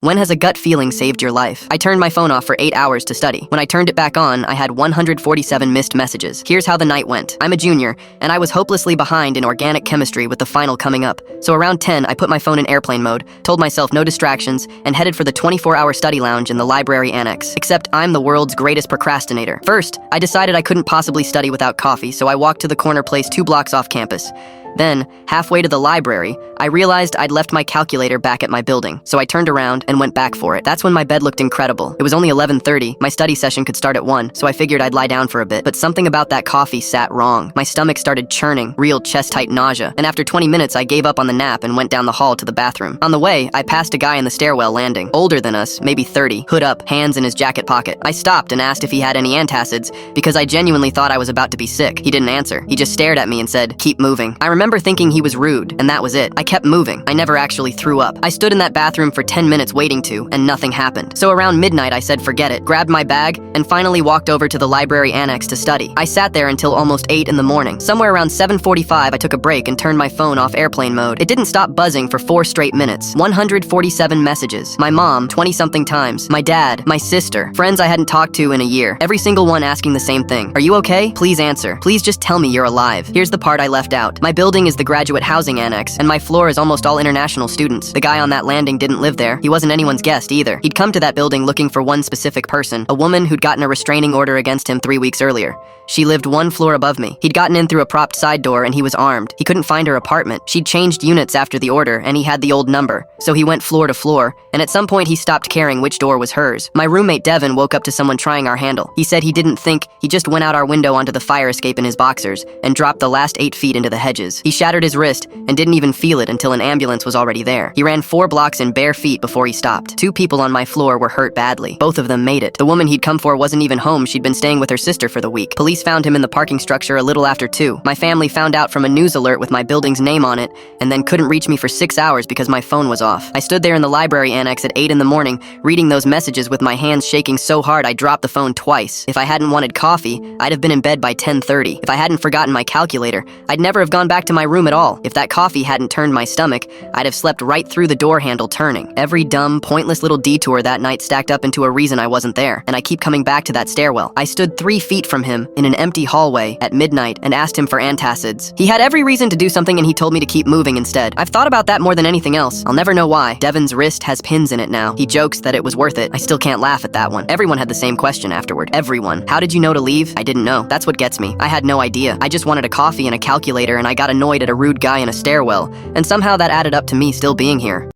When has a gut feeling saved your life? I turned my phone off for 8 hours to study. When I turned it back on, I had 147 missed messages. Here's how the night went. I'm a junior, and I was hopelessly behind in organic chemistry with the final coming up. So around 10, I put my phone in airplane mode, told myself no distractions, and headed for the 24-hour study lounge in the library annex. Except I'm the world's greatest procrastinator. First, I decided I couldn't possibly study without coffee, so I walked to the corner place 2 blocks off campus. Then, halfway to the library, I realized I'd left my calculator back at my building, so I turned around and went back for it. That's when my bed looked incredible. It was only 11:30, my study session could start at 1, so I figured I'd lie down for a bit. But something about that coffee sat wrong. My stomach started churning, real chest-tight nausea, and after 20 minutes I gave up on the nap and went down the hall to the bathroom. On the way, I passed a guy in the stairwell landing, older than us, maybe 30, hood up, hands in his jacket pocket. I stopped and asked if he had any antacids, because I genuinely thought I was about to be sick. He didn't answer. He just stared at me and said, "Keep moving." I remember thinking he was rude, and that was it. I kept moving. I never actually threw up. I stood in that bathroom for 10 minutes waiting to, and nothing happened. So around midnight I said forget it, grabbed my bag, and finally walked over to the library annex to study. I sat there until almost 8 in the morning. Somewhere around 7:45 I took a break and turned my phone off airplane mode. It didn't stop buzzing for 4 straight minutes. 147 messages. My mom, 20-something times. My dad, my sister, friends I hadn't talked to in a year. Every single one asking the same thing. Are you okay? Please answer. Please just tell me you're alive. Here's the part I left out. My building is the graduate housing annex, and my floor is almost all international students. The guy on that landing didn't live there. He wasn't anyone's guest either. He'd come to that building looking for one specific person, a woman who'd gotten a restraining order against him 3 weeks earlier. She lived 1 floor above me. He'd gotten in through a propped side door and he was armed. He couldn't find her apartment. She'd changed units after the order and he had the old number. So he went floor to floor, and at some point he stopped caring which door was hers. My roommate Devin woke up to someone trying our handle. He said he didn't think, he just went out our window onto the fire escape in his boxers and dropped the last 8 feet into the hedges. He shattered his wrist and didn't even feel it until an ambulance was already there. He ran 4 blocks in bare feet before he stopped. 2 people on my floor were hurt badly. Both of them made it. The woman he'd come for wasn't even home. She'd been staying with her sister for the week. Police found him in the parking structure a little after 2. My family found out from a news alert with my building's name on it and then couldn't reach me for 6 hours because my phone was off. I stood there in the library annex at 8 in the morning reading those messages with my hands shaking so hard I dropped the phone twice. If I hadn't wanted coffee, I'd have been in bed by 10:30. If I hadn't forgotten my calculator, I'd never have gone back to my room at all. If that coffee hadn't turned my stomach, I'd have slept right through the door handle turning. Every dumb, pointless little detour that night stacked up into a reason I wasn't there, and I keep coming back to that stairwell. I stood 3 feet from him in an empty hallway at midnight and asked him for antacids. He had every reason to do something and he told me to keep moving instead. I've thought about that more than anything else. I'll never know why. Devin's wrist has pins in it now. He jokes that it was worth it. I still can't laugh at that one. Everyone had the same question afterward. Everyone. How did you know to leave? I didn't know. That's what gets me. I had no idea. I just wanted a coffee and a calculator and I got annoyed at a rude guy in a stairwell, and somehow that added up to me still being here.